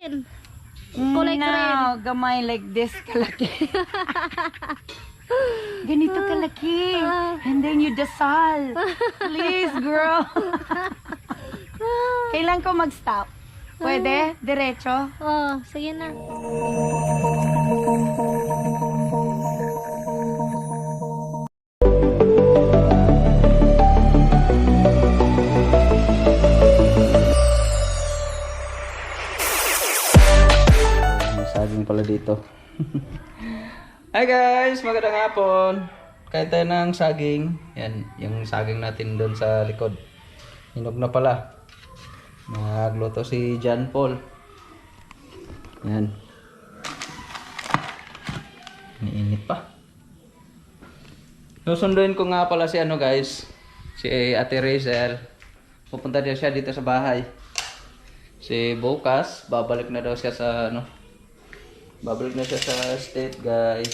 Kulay No, gamay like this kalaki. Ganito kalaki. And then you dasal. Please, girl. Kailan ko mag-stop? Pwede? Diretso? Oh, sige na. May saging pala dito. Hi guys! Magandang hapon! Kain tayo ng saging. Yan, yung saging natin doon sa likod. Hinog na pala. Nagluto si John Paul. Yan. Iniinit pa. Susunduin ko nga pala si ano guys. Si Ate Rachel. Pupunta din siya dito sa bahay. Si bukas, babalik na daw siya sa ano. Babalik na siya sa state guys.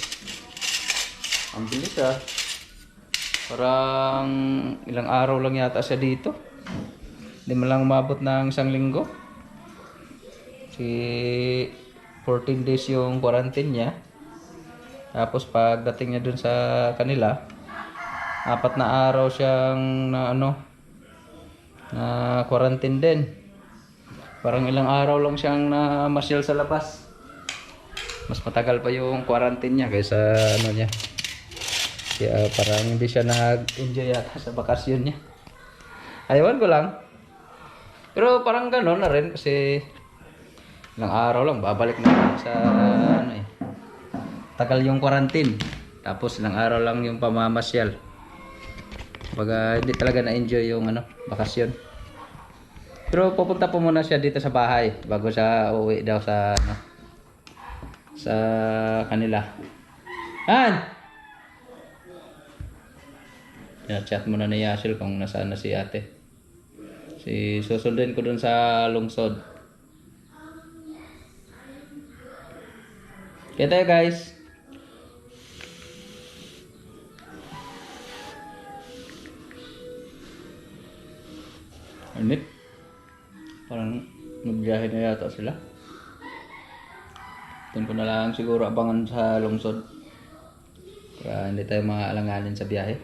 Ang bilis ah. Parang ilang araw lang yata siya dito. Hindi mo lang umabot ng 1 linggo. Si 14 days yung quarantine niya. Tapos pagdating niya dun sa kanila, 4 na araw siyang na ano, na quarantine din. Parang ilang araw lang siyang namasyal sa labas. Mas matagal pa yung quarantine niya kaysa ano niya. Kaya parang hindi siya nag-enjoy yata sa bakasyon niya. Ayawan ko lang. Pero parang gano'n na rin kasi ilang araw lang babalik na sa ano eh. Tagal yung quarantine. Tapos ilang araw lang yung pamamasyal. Baga hindi talaga na-enjoy yung ano, bakasyon. Pero pupunta po muna siya dito sa bahay bago siya uuwi daw sa ano, sa kanila. Chat muna ni Yashil kung nasaan na si ate. Susundin ko dun sa lungsod. Kaya tayo guys. Anit. Parang nagbiyahe na yata sila. Doon ko na lang siguro abangan sa lungsod. Para hindi tayo maalanganin sa biyahe.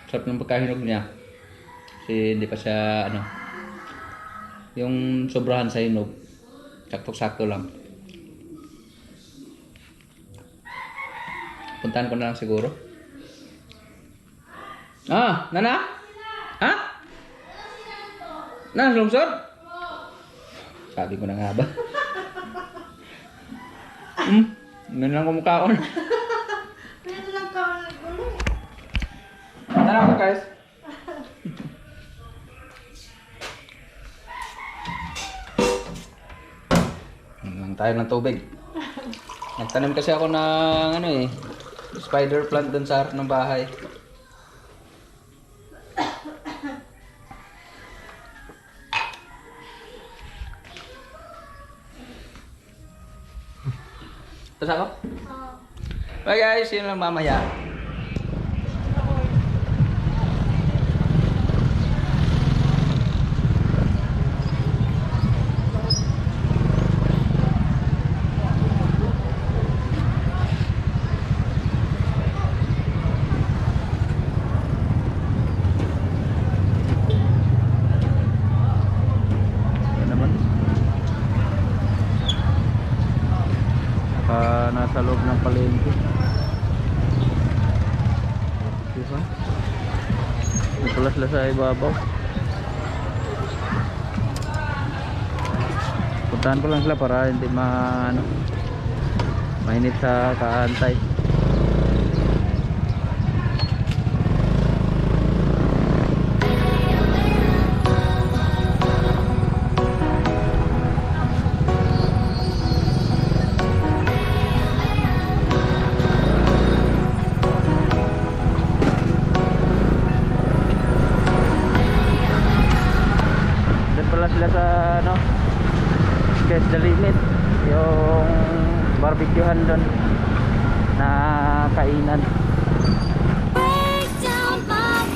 Sarap ng pagkahinog niya. Kasi hindi pa siya ano, yung sobrahan sa hinog. Sakto-sakto lang. Puntahan ko na lang siguro. Nana? Ha? Lungsod? Sabi ko na nga ba? Ganun lang kumukha ko na. Pwede lang ka naggulo. Tara ako guys. Lang tayo ng tubig. Nagtanim kasi ako ng ano eh, spider plant dun sa harap ng bahay. Tapos ako? Bye guys, yun lang mamaya. Nasa loob ng palengke. Diba? May pulas-las sa ibabaw. Puntahan ko lang sila para hindi mainit sa kaantay. Sila sa ano, Sketch the Limit, yung barbecuehan doon na kainan. Break down my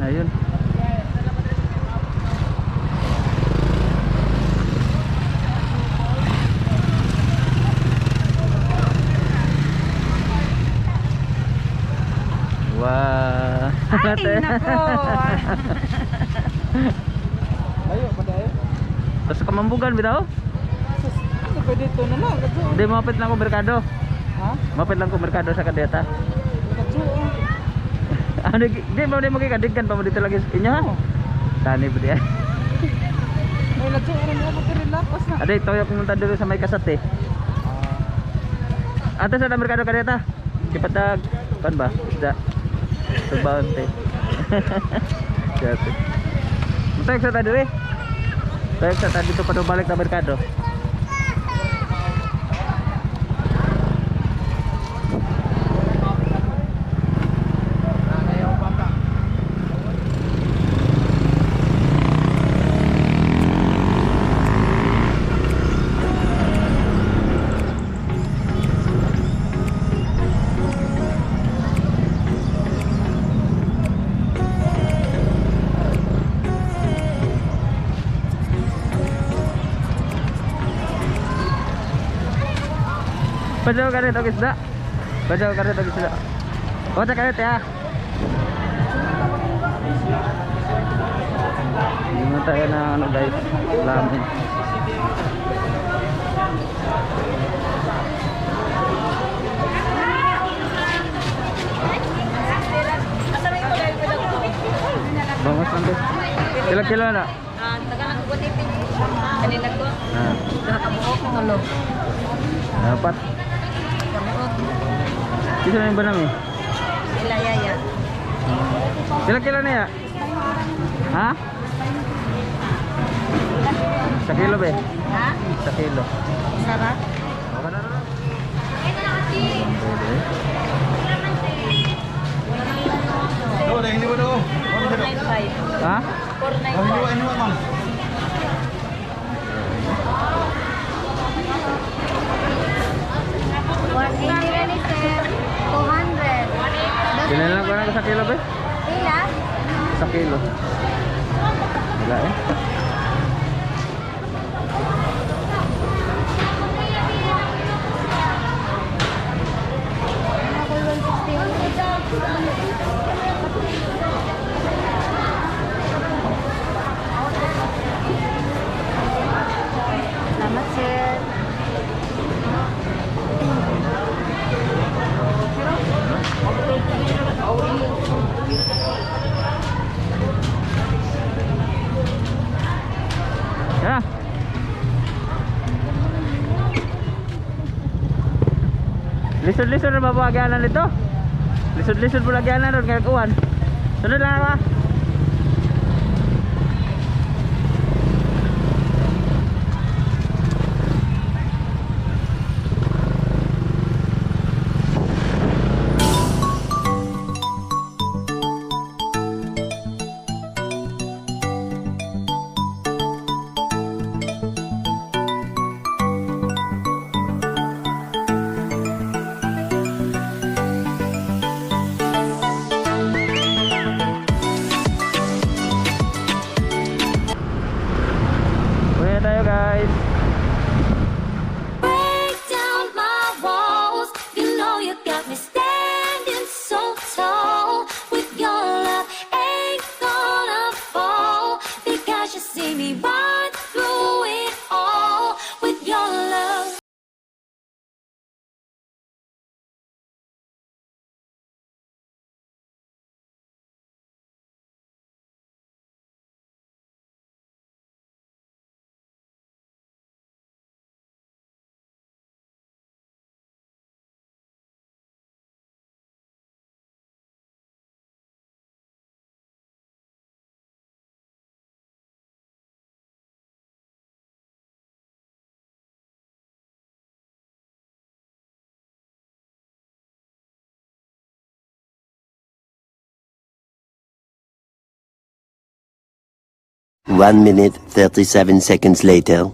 Ayun. Wah. Ay, nako. Ayo, pada ayo. Terus kemambugan bitaw? Ano pwede ito na lang? Di mapit lang ko merkado. Ha? Mapit lang ko merkado sa kadeta. Ano di mo kikadikan pa mo dito lagi inyo ha? Tani ba diyan? May nagsuuran mo ako pero lapas na. Aday toyo pumunta dito sa may kasat eh. Ato sa merkado kadeta. Kipatag pan ba? Isda. Tubaante. Jati. Mutay sa tadi eh. Tayo sa tadi dito pa balik na merkado. Bajaw ka rin ito isda. Bajaw ka rin ito isda. O, taka rin ya. Hindi mo tayo na ano guys. Lamin. Bangos lang guys. Kilo na? Tagalang ko tipin. Kanina ko. Nakabuok ko tulo. Dapat. Isa na yung banam eh. Sila yaya. Kilo na ya? Ha? Sa kilo be? Ha? Sa kilo. Sarap. Okay na. Oh, dah ini bodoh. 495. Ha? 495. Ini mah. Kailan lang ko na sa kilo be? Pila? Sa kilo. Wala eh. Salamat, sir. Ya. Lisod-lisod na mabagalan nito. Lisod-lisod mo lagyanan ron kaya kuwan. Sunod lang ako. Uwi na tayo guys. Break down my walls. You know you got me standing so tall. With your love, ain't gonna fall. Because you see me right through it all. With your love. One minute, 37 seconds later.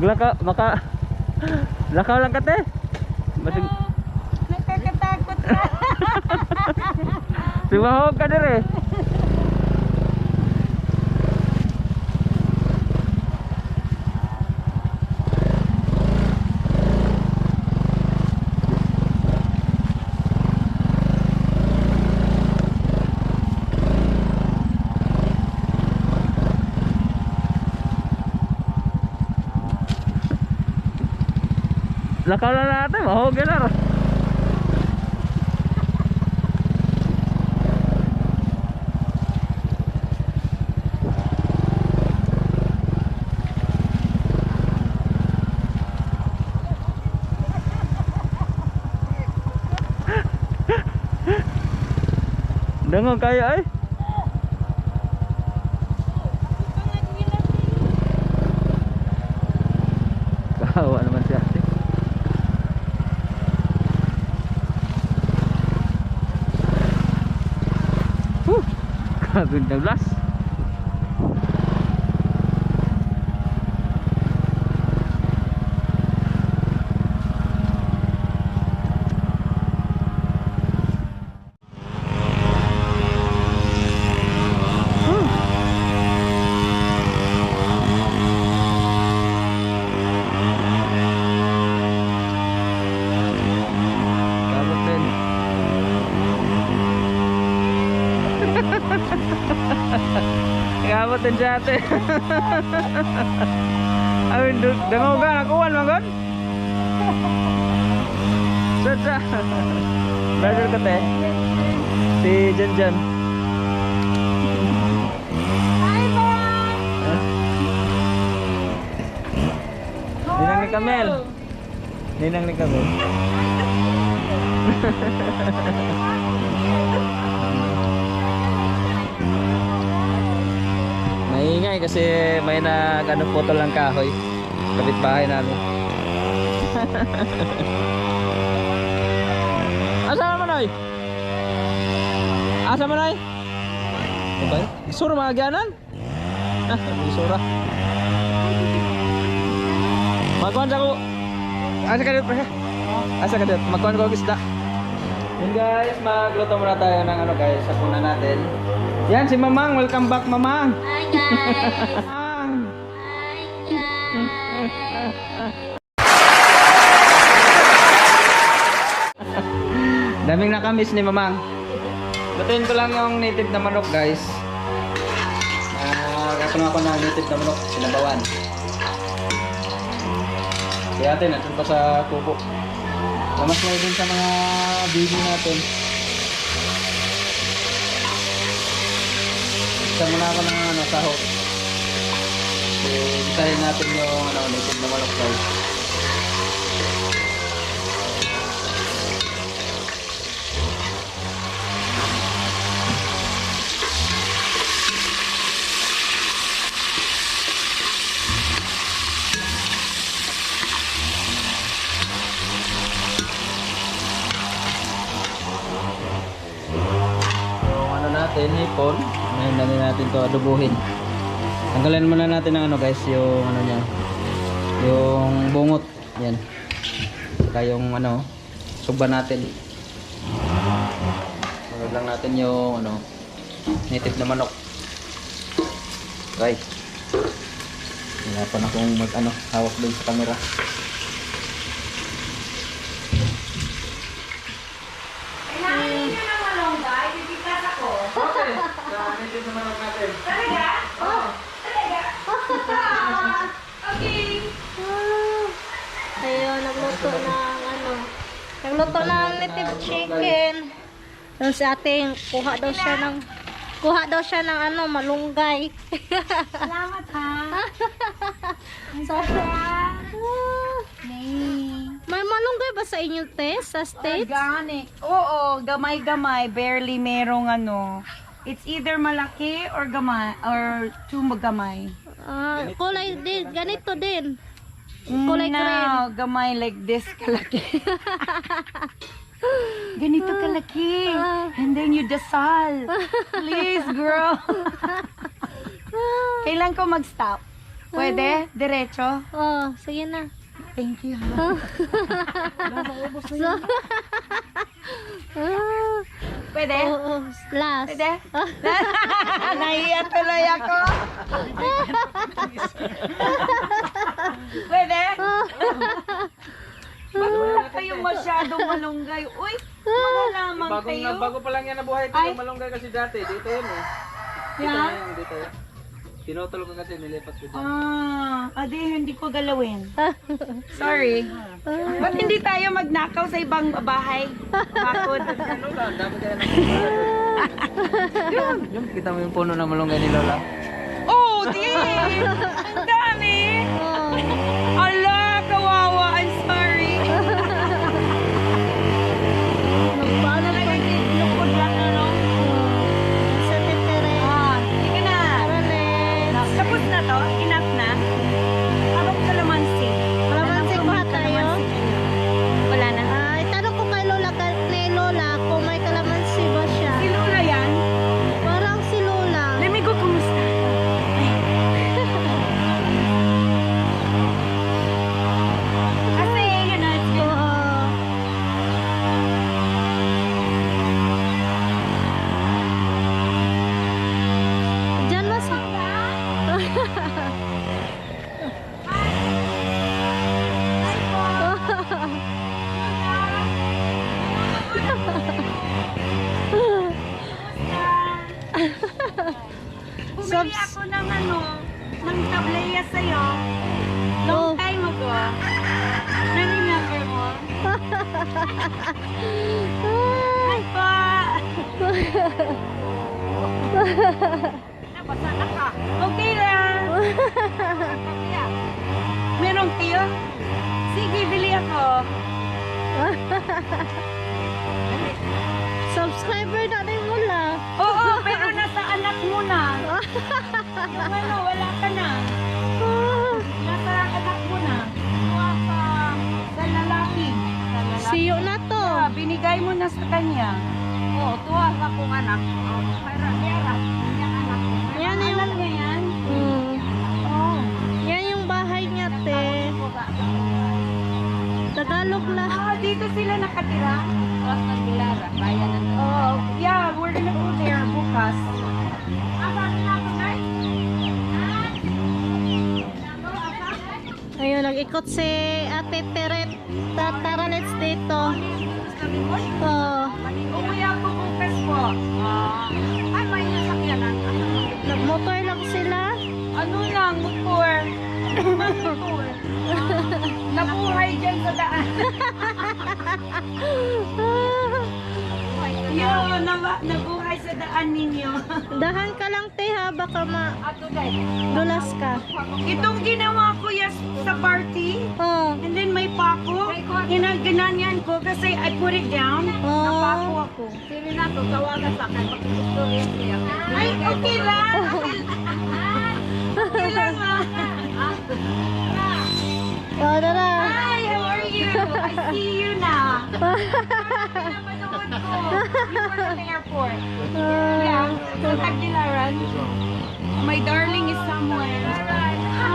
Lakaw lang ka te. Basig Nakakatakot ka. sumahog ka dire. Lakaw lang natin, mahog yun na. Dangog kayo ay. Kawawa naman si ate. Kagandang las. Kabot din. Kabot din siya ate. Ay, dangoga, nakuhan mo gon? Sasa. Brother ka te. Si Janjan. Ninang ni Kamel. Ninang ni Kamel. Maingay kasi may nag-ano putol ng kahoy. Kapitbahay namin. Asa naman ay? Asa man ay? Okay. Sura magyanan? Ah, sura. Magkuhan sa ko. Asa ka dito? Asa ka dito? Magkuhan ko isda. Yun guys, magluto muna tayo ng ano guys, sa puna natin. Yan si Mamang, welcome back Mamang. Hi guys. Mamang. Hi guys. Daming nakamiss ni Mamang. Lutuin ko lang yung native na manok guys. Nagkakano ako na native na manok, sinabawan. Kaya natin, natin pa sa kubo. Lamas na din sa mga baby natin. Isa muna ako ng ano, sahog. So, isahin natin yung ano, native na manok guys. Hipon, ngayon lang natin to adobohin. Tanggalan muna natin ng ano guys, yung ano niya, yung bungot, yan. Saka yung ano, suba natin. Sunod lang natin yung ano, native na manok. Okay. Hirapan akong mag ano, hawak doon sa camera. Native na manok natin. Talaga? Oh, talaga? Okay. Ayun, nagluto ng ano. Nagluto ng native chicken. Yung si ating kuha daw siya ng ano, malunggay. Salamat ha. So, may malunggay ba sa inyo, te? Sa States? Organic. Oo, gamay-gamay. Barely merong ano. It's either malaki or gamay or gamay. Kulay din. Ganito din. Kulay green. No, gamay like this kalaki. Ganito kalaki. And then you dasal. Please, girl. Kailan ko mag-stop? Pwede? Diretso? Oh, sige na. Thank you. Pwede? Oo, last. Pwede? Nahiya tuloy ako. Pwede? Ba't wala kayong masyadong malunggay? Uy, malalaman kayo. Bago pa lang yan nabuhay ito, Ay. yung malunggay kasi dati. Dito yun eh. Yan? Dito yun. Tinutulog ko kasi nilipat ko dyan. Adi, hindi ko galawin. Sorry. Ba't hindi tayo magnakaw sa ibang bahay? Bakod. Ano lang, dami kaya ng Yung kita mo yung puno ng malunggay ni Lola. Oh, di! Ang dami! Ala, kawawa. I'm sorry. Nagpaalam pa. Lukod lang, ano? Sa tetere. Sige na. Arales. Tapos na to? Enough na? Anong kalamansi? Kalamansi kuha tayo. Wala na. Itanong ko kay Lola, ni Lola kung may kalamansi ba siya. Si Lola yan? Parang si Lola. Let me go, kumusta? Kasi, you know, it's good. Diyan mas... Bumili ako ng ng tableya sa'yo. Long time ago. Na-remember mo? Ay pa! Napasana ka. Okay lang. Merong tiyo? Sige, bili ako. Subscriber na rin Lola. Oo, pero nasa anak mo na. Yung wala ka na. Nasa anak mo na. Sa lalaki. Siyo na to. Binigay mo na sa kanya. Oo, tuwa ka kong anak. Mayroon, yung anak. Yan yung... Alam niya yan? Mm. Yan yung bahay niya, te. Tagalog lang. Dito sila nakatira. Oh, yeah, we're gonna go there bukas. Ayun, nag-ikot si Ate Teret. Tataralets dito. Oh. Umuwi ako bukas po. Ay, may nasakyanan. Nagmotor lang sila. Ano lang, motor. Motor. Nabuhay dyan sa daan. Yun, nabuhay sa daan ninyo. Dahan ka lang, te, ha? Baka dulas ka. Itong ginawa ko yes sa party, Oh. and then may pako. Ginanyan ko kasi I put it down. Oh. Napako ako. Sili na to, tawagan sa akin. Ay, okay lang. Okay lang ah. Oh, tara. Hi, how are you? I see you na. Pinapanood ko. You were at the airport. Yeah, sa Tagbilaran. My darling is somewhere.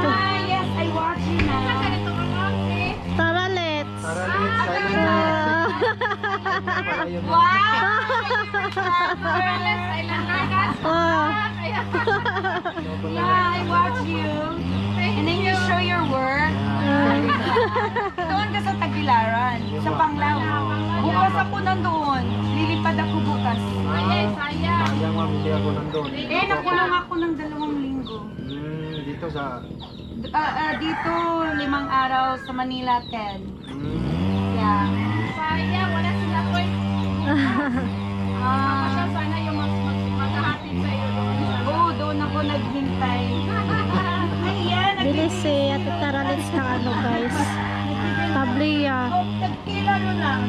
Hi, yes, I watch you now. Taralets. Wow! Oh. Yeah, I watch you. And then you show your work. Doon ka sa Tagbilaran, sa Panglao. Bukas ako nandoon. Lilipad ako bukas. Sayang ma'am, hindi ako nandun. Eh, nakulong ako ng 2 linggo. Dito sa... Dito, 5 araw sa Manila, 10. Yeah. Sayang, wala sila po. Sana yung maghahatid sa iyo doon. Oo, doon ako naghintay. Ayan, Bilis si Ate Taralets ng ano, guys. Tablia. Nagkilalo lang.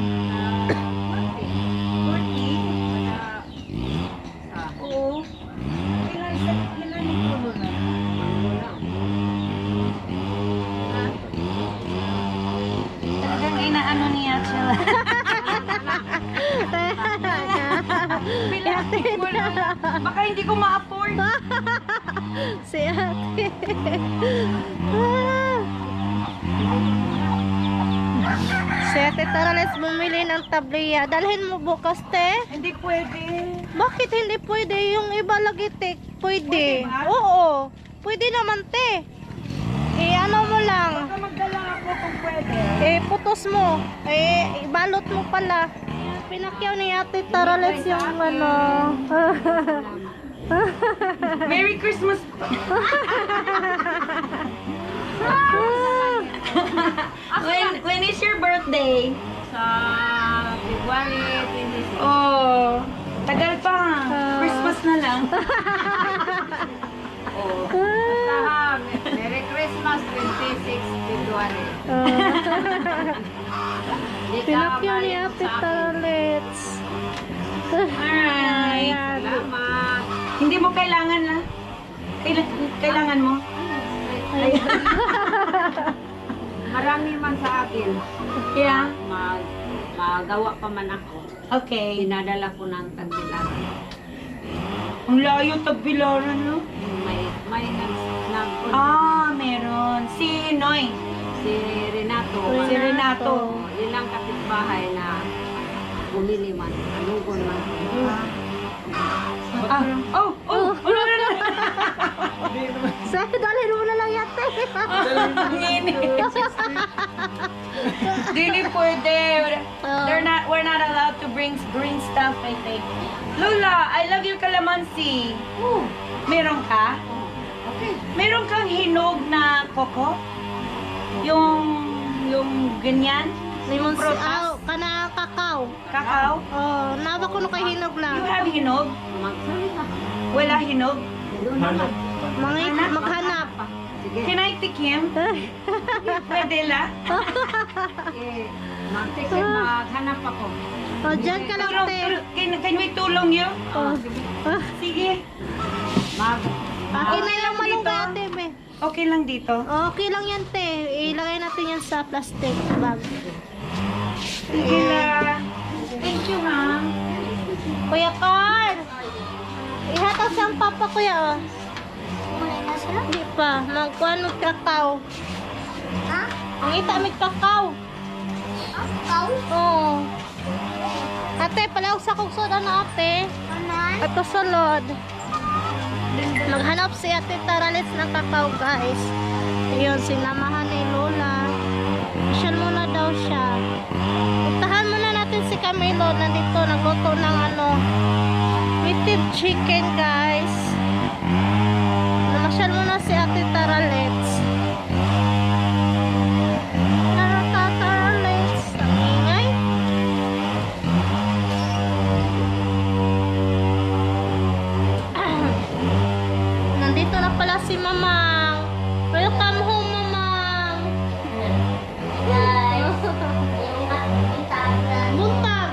40? Oo. Ilan yung puno na? Talagang inaano niya sila. Bilatin mo lang. Baka hindi ko ma-afford. Si ate. Ah. Si ate, tara, let's bumili ng tabliya. Dalhin mo bukas, te. Hindi pwede. Bakit hindi pwede? Yung iba lagi, te. Pwede. Pwede ba? Oo. Pwede naman, te. Ano mo lang. Baka magdala ako kung pwede. Putos mo. Ibalot mo pala. Pinakyaw ni ate, tara, let's yung ano. Merry Christmas. When is your birthday? Sa February 26. Oh, tagal pa. Christmas na lang. Merry Christmas 26 February. Pinakyaw ni ate, tara, let's. Alright. Salamat. Hindi mo kailangan na. Kailangan mo? Marami man sa akin. Yeah. Magawa pa man ako. Okay. Dinadala ko ng Tagbilaran. Ang layo Tagbilaran, no? May Meron. Si Noy. si Renato. Si Renato. Yun ang kapitbahay na bumili man. Alugon man. Sa'yo, dalhin mo na lang yate. Hindi pwede. We're not allowed to bring green stuff, I think. Lola, I love your calamansi. Meron ka? Okay. Meron kang hinog na koko? Yung ganyan? Limon Prutas? kana kakao. Kakao? Oh, nawa ko no kay hinog You lang. have hinog? Magsalita. Wala hinog? Doon naman. Maghanap. Sige. Can I tikim? Pwede la? Maghanap ako. Oh, dyan ka lang, Tulong, te. can we tulong you? Oh. Sige. Akin na yung dito. malunggay, ate, be. Okay lang dito. Okay lang yan, te. Ilagay natin yan sa plastic bag. Sige la. Thank you, ma'am. Kuya Carl! Ihatag siyang papa, kuya, oh. Hindi pa. Magkuhan mo kakao. Ha? Ang ita may kakao. Kakao? Oo. Ate, palawag sa kong soda na, ate. At kasulod. Maghanap si ate Tarales ng kakao, guys. Ayun, sinamahan ni Lola. Isyal muna daw siya. Itahan muna natin si Camilo. Nandito, nagluto ng meated chicken, guys. Namasyal muna si ate Tarales. Tarales. Ang ingay. Nandito na pala si Mamang. Welcome home, Mamang. Buntag.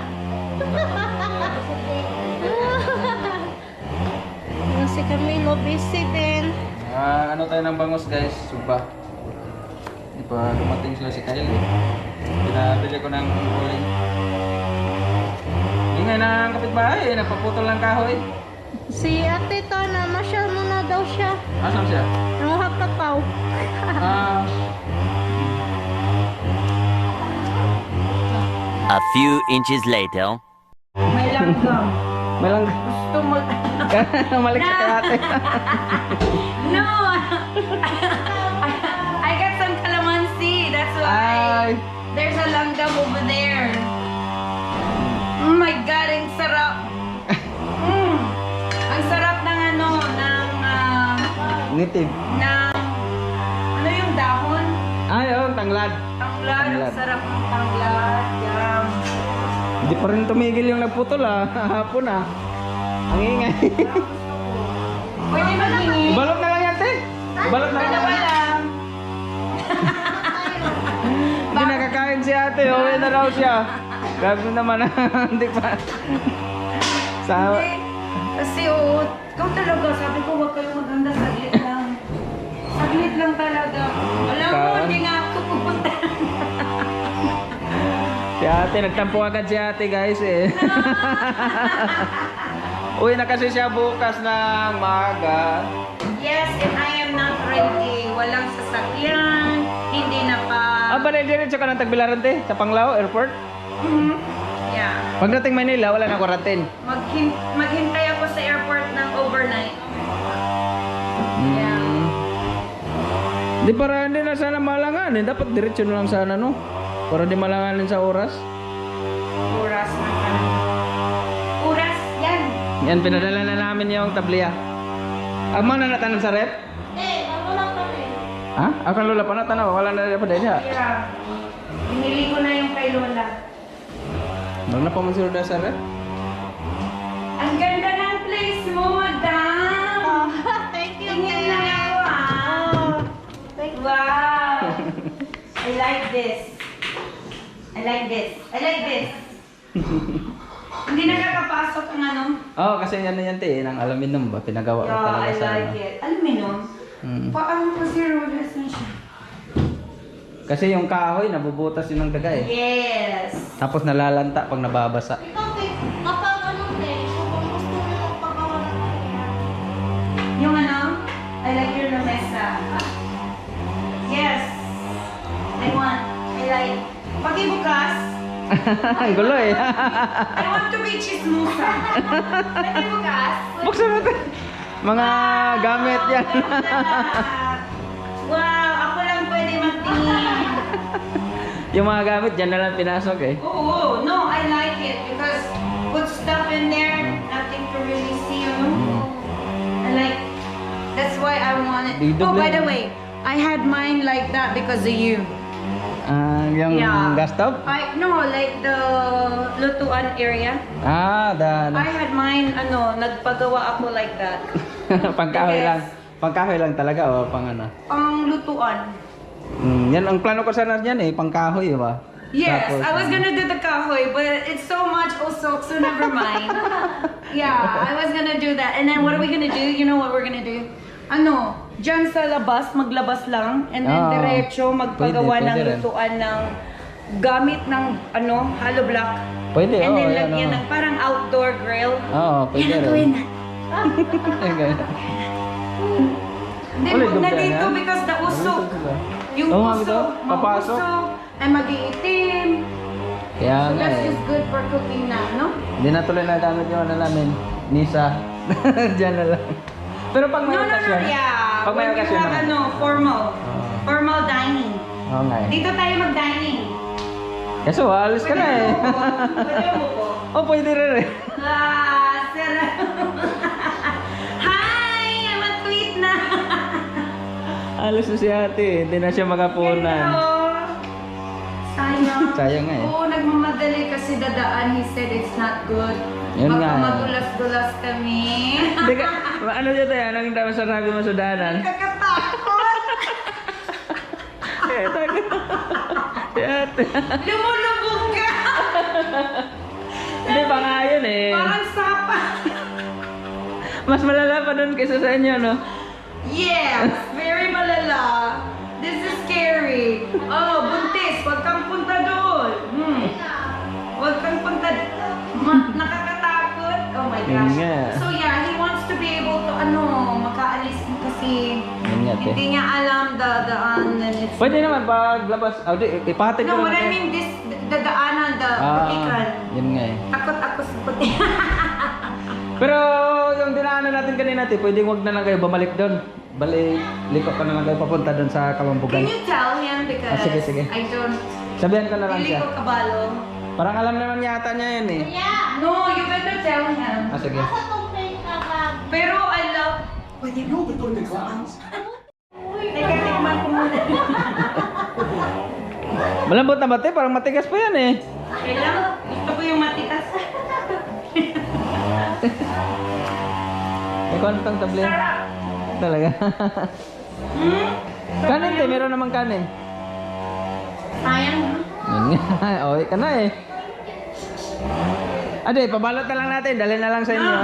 Si Camilo busy din. Ano tayo ng bangos guys? Suba. Di pa dumating sila si Kyle eh. Pinabili ko ng uling. Ingay ng kapitbahay eh. Napaputol ng kahoy. Si ate to, namasyal muna daw siya. Asan siya? Nanguhap kakao. A few inches later. May langgam. Malang Gusto mo... malik sa kay ate. No! I got some calamansi. That's why. Ay. There's a langgam over there. Oh my God, ang sarap. Ang sarap ng Native. ano yung dahon? Ay, oh, tanglad. Tanglad. Ang Tanglad. sarap ng tanglad. Yum. Hindi pa rin tumigil yung nagputol ah. Hapon ah. Ang ingay. Pwede maghingi. Balot na lang yan, te. Balot na Dalawa lang. lang. Hindi nakakain si ate. Uwi na raw siya. Grabe naman. Hindi pa. Sa... Hindi. Kasi ikaw talaga, sabi ko huwag kayo maganda, saglit lang. Saglit lang talaga. Alam mo, hindi nga ako pupunta. Si ate, nagtampo agad si ate guys eh. Uwi na kasi siya bukas ng maaga. Yes, and I am not ready. Walang sasakyan, hindi na pa. ba diretso ka ng Tagbilaran te? Sa Panglao Airport? Yeah. Pagdating Manila, wala na quarantine. Maghintay ako sa airport ng overnight. Yeah. Di para hindi na sana malanganin. Dapat diretso na lang sana, no? Para di malanganin sa oras. Oras na ka. Oras, yan. Yan, pinadala na namin yung tabliya. Ang mga natanan sa rep? Ano lang kami? Ha? Ako lola pa na tanaw. Wala na pa din ha. Yeah. Binili ko na yung kay Lola. Wala na pa man sila sa rep? Ang ganda ng place mo, madam. Thank you, Tingnan lang ako, Wow. I like this. I like this. I like this. Hindi nakakapasok ang ano. Oo, kasi yan na yan te. Ng aluminum ba? Pinagawa ko Yeah, talaga I sa like ano. it. Aluminum? Paano kasi rollers na siya? Kasi yung kahoy, nabubutas yun ng daga eh. Yes. Tapos nalalanta pag nababasa. Ikaw, kapag ano, kung gusto mo magpagawa ng kanya. Yung ano? I like your lamesa. Yes. I want. I like. Pakibukas. Ang gulo eh. I want to be chismosa. Pakibukas. Buksan natin. Mga gamit yan. Wow, ako lang pwede magtingin. Yung mga gamit, dyan na lang pinasok eh. Oo, no, I like it because put stuff in there, nothing to really see, you know? I like, that's why I want it. Oh, by the way, I had mine like that because of you. Yung Yeah. gas stove? No, like the lutuan area. Ah, I had mine, nagpagawa ako like that. pangkahoy Yes. lang. Pangkahoy lang talaga o pang ano? Pang lutuan. Yan ang plano ko sana yan eh, pangkahoy ba? Yes, Tapos, I was gonna do the kahoy, but it's so much also, so never mind. Yeah, I was gonna do that. And then what are we gonna do? You know what we're gonna do? Diyan sa labas, maglabas lang, and then diretso magpagawa Pwede, ng pwede rin. lutuan ng gamit ng hollow block. Pwede, And then yan, lagyan ng parang outdoor grill. Oo, pwede Yan ang rin. gawin na. Hindi, Ulit, huwag na dugtong dito yan? because the usok. Yung Oo nga, usok, bitaw. Papasok. mausok, ay mag-iitim. Kaya So nga that's eh. just good for cooking na, no? Hindi na tuloy na gamit yung ano namin. Nisa. Diyan na lang. Pero pag may No, okasyon. yeah. Pag may When you okasyon have, naman. formal. Formal dining. Oo nga eh. Dito tayo mag-dining. Kaso alis ka na eh. Pwede mo po. Oh, pwede rin eh. Sarap. Hi! I'm a tweet na. Alis na si ate. Hindi na siya makapunan. Hello. Sayang. Sayang nga eh. Oo, nagmamadali kasi dadaan. He said it's not good. Yun Baka nga eh. madulas-dulas kami. Hindi ka, ano dyan tayo? Anong tama sa sabi mo sa daanan? Kakatakot. Si ate. Lumulubog ka. Hindi pa nga yun eh. Parang sapa. Mas malala pa doon kaysa sa inyo, no? Yes, very malala. This is scary. Oh, buntis, huwag kang punta doon. Huwag kang punta. Nakakatakot. Oh my Yun gosh. nga. So yeah, he wants to be able to makaalis kasi Yun nga, te. hindi niya alam dadaan and it's Pwede naman paglabas. Oh, di, ipahatid ko No, naman what I kayo. mean this dadaanan, the butikan. Yun nga eh. Takot ako sa puti. Pero yung dinaanan natin kanina, te, pwede wag na lang kayo bumalik doon. Balik, liko ka na lang kayo papunta doon sa Kamambugan. Can you tell him because Sige, sige. I don't Sabihan ko na lang Dili siya. ko kabalo. Parang alam naman yata niya yan eh. Kuya, No, you better tell him. Sige. nasa tong plate ka ba? Pero I love... Pwede mo, Teka, tikman ko muna. Malambot na ba, te? Parang matigas pa yan eh. Kailang, gusto ko yung matikas. May kuhan kang tablet. Sarap. Talaga. Kanin, te. Meron namang kanin. Sayang. Yun nga. Oy ka na eh. Ade, pabalot na lang natin. Dali na lang sa inyo.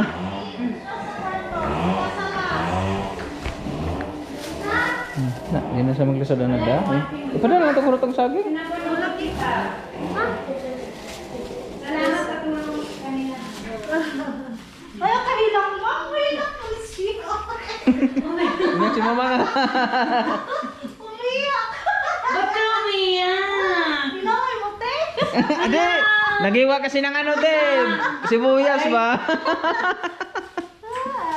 Hindi na siya maglisod na nagdami. Ipada na ito kurutong saging. Pinapulog kita. Salamat at tulong kanina. Kaya kahilang lang, kahilang policy. Hindi mga. Umiyak! Ba't ka umiyak? Pinaway mo, te! Ade, nagiwa kasi ng ano, Deb. Sibuyas ba?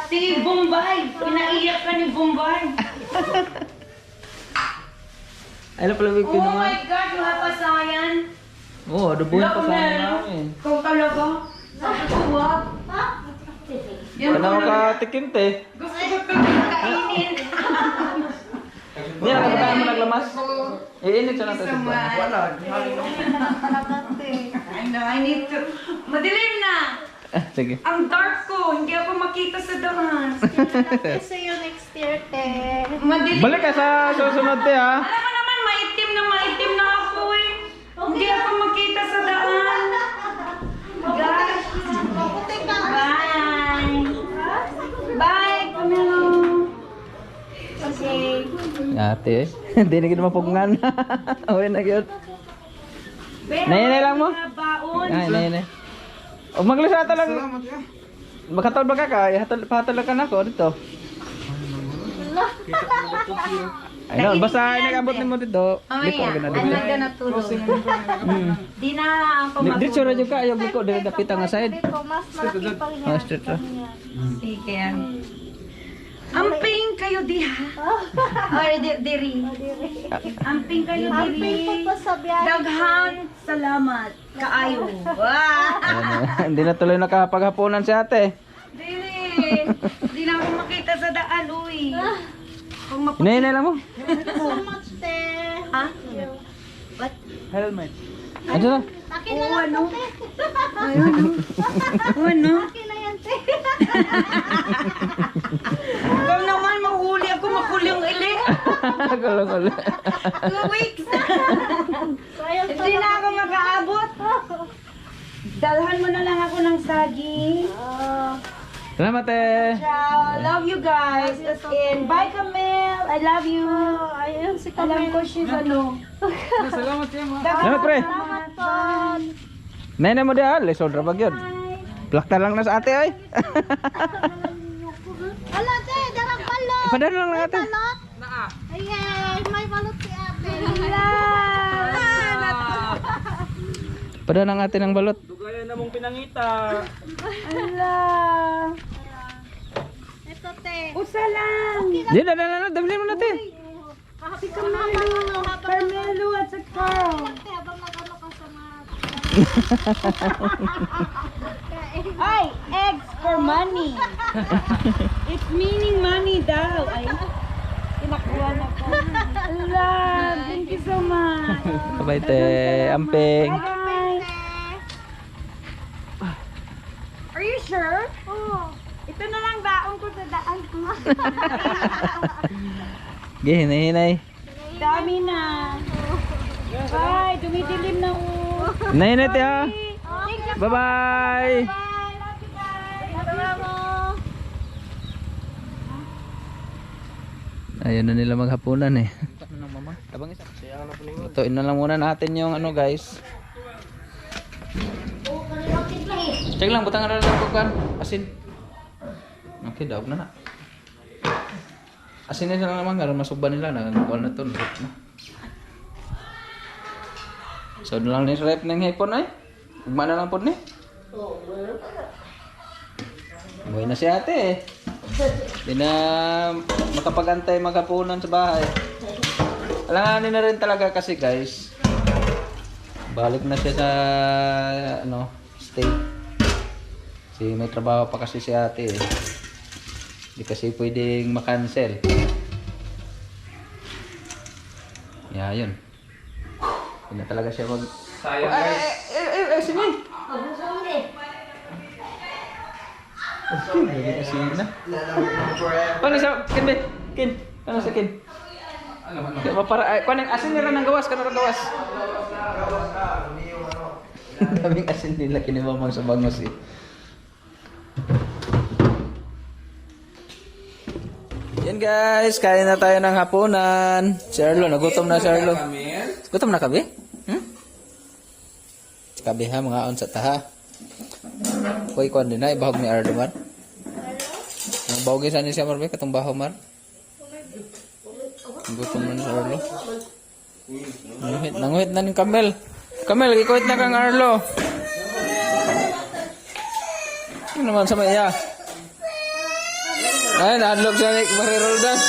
Si Bombay. Pinaiyak ka ni Bombay. Ano pala may Oh pinungan? my God, you have pasayan. Oo, adobohin pa sana namin. Ikaw talaga. Sabi ko, wag. Ano ka tikim, te? Gusto ko kainin. Hindi, nakapagkaan mo naglamas. Iinit siya lang sa Wala. I know, I need to. Madilim na. Sige. Ang dark ko. Hindi ako makita sa daan. See you next year, te. Madilim. Balik ka sa susunod, te, ha? Alam mo naman, maitim na ako eh. Hindi ako makita sa daan. Guys. Mabuti ka. Bye. Bye, Pamelo. Okay. Ate, eh. Hindi na kita mapugngan. Uwi na yun. Nay lang mo? Baon. Nay. O maglisa lang. Salamat ya. Makatol ba ka ka? Pahatol ka na ako dito. Ay no, basta nag-abot ni mo dito. Dito ka na dito. na tulog. Di na ako Dito ra jud ka ayaw ko dili dapit ang side. Dito, mas malaki pang yan. Oh, straight ra. Sige. Amping kayo diha. Or diri. Amping kayo Happy diri. po sa biyahe. Daghan salamat kaayo. Wow. Ano, hindi na tuloy nakapaghapunan si ate. Dili. Di na ako makita sa daan, uy. Kung Nay lang mo. So much, te. Ha? Helmet. Ano na? Akin na lang ano? to, te. Ano? Akin na yan, te. Ikaw naman, mahuli ako makuling ili. Gulo. 2 weeks. Sayang Hindi na ako makaabot. Dalhan mo na lang ako ng saging. Salamat eh. Ciao. Love you guys. As in, bye Camille. I love you. Ayun, si Alam Camille. ko she's ano. Salamat ya, ma. Salamat pre. Salamat po. Nay na mo dia, lesod ra ba gyud? Plakta lang na sa ate ay. Ala, te, darang balot. Padala lang na ate. Balot. Ay, may balot si ate. Padala ng ate ng balot. Dugayan na mong pinangita. Ito, te. Usa lang. Di na, dali mo na te. Si Carmelo. Carmelo at sa Carl. Te, habang nag-ano ka sa mga... Ay, eggs for money. It's meaning money daw. Ay, inakuha na ko. Ala, thank you so much. Bye te, amping. Bye. Are you sure? Oo. Ito na lang baon ko sa daan ko. Gi, hinay. Dami na. Bye, dumidilim na Hinay te ha. Bye-bye. Ayun na nila maghapunan eh. Abang isa. Lutuin na lang muna natin yung ano guys. Check lang, butang na lang ko kan. Asin. Okay, daog na na. Asin na lang naman, karon masuban nila na kuan na to, rep na. So na lang ni rep ng hipon ay. Ugma na lang pod ni. Buhay na si ate eh. Di na makapagantay maghapunan sa bahay. Alanganin na rin talaga kasi guys. Balik na siya sa ano, state. Kasi may trabaho pa kasi si ate eh. Hindi kasi pwedeng makancel. Yeah, yun. Hindi na talaga siya mag... Sayang guys. Sini! Okay, kasi na. Paano sa Kin, be? Kin, paano sa Kin? Para, kuan ang asin nila ng gawas, kanang gawas. Daming asin nila kinimamang sa bangos eh. Yan guys, kain na tayo ng hapunan. Si Arlo, nagutom na si Arlo. Gutom na kabi? Kabi ha, mga on sa taha. Kuy kuan din na, ibahog ni Arlo man. Ang bahogin sa ni siya marbe, katong baho man. Gutom na si Arlo. Nanguhit na ni Kamel. Kamel, ikuhit na kang Arlo. Ano naman sa maya? Ay, nahadlok siya ni Mariroldan.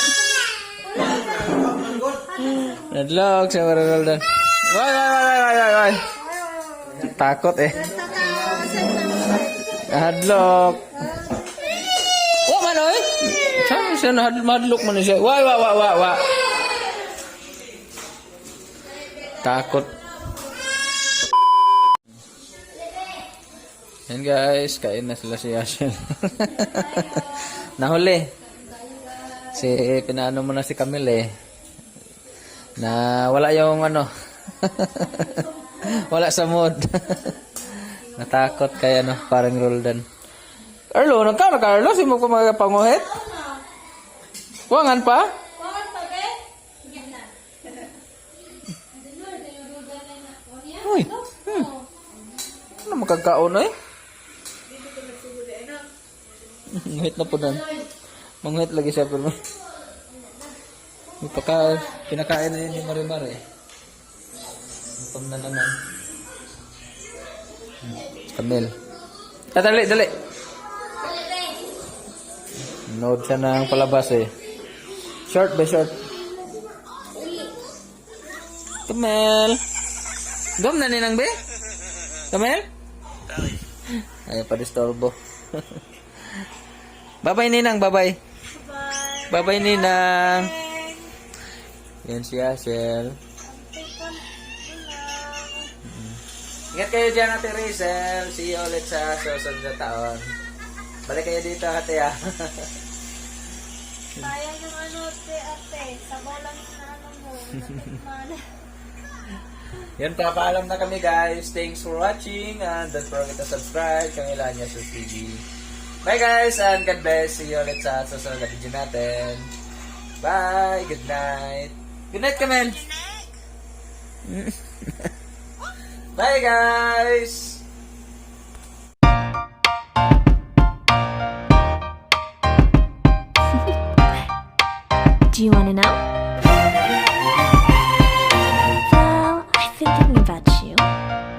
Nahadlok siya Mariroldan. Why. Takot eh. Nahadlok. Oh, manoy. Saan siya nahadlok man siya? Why. Takot. Yan guys, kain na sila si Yashel. Nahuli. Pinaano mo na si Camille eh. Na wala yung ano. Wala sa mood. Natakot kaya no, parang Roldan. Arlo, nagkano ka Arlo? Sino ko magapanguhit? Wangan pa? Uy. Ano magkakaon eh? Ngahit na po doon. Manguhit lagi siya pero pinakain na yun yung Marimar eh. Gutom na naman. Kamil. Dali. Nood siya ng palabas eh. Short. Kamil. Gom na ninang be? Kamil? Ayaw pa disturbo. Bye-bye Ninang, bye-bye. Bye-bye Ninang. Yan si Ashel. Ingat kayo dyan Ate Rizel. See you ulit sa susunod na taon. Balik kayo dito ate ah. Sayang yung ate. Sabaw lang yung mo. Yan, papaalam na kami guys. Thanks for watching and don't forget to subscribe. Kami lang niya sa TV. Bye guys and God bless. See you ulit sa susunod na video natin. Bye. Good night. Good night, Kamel. Bye guys.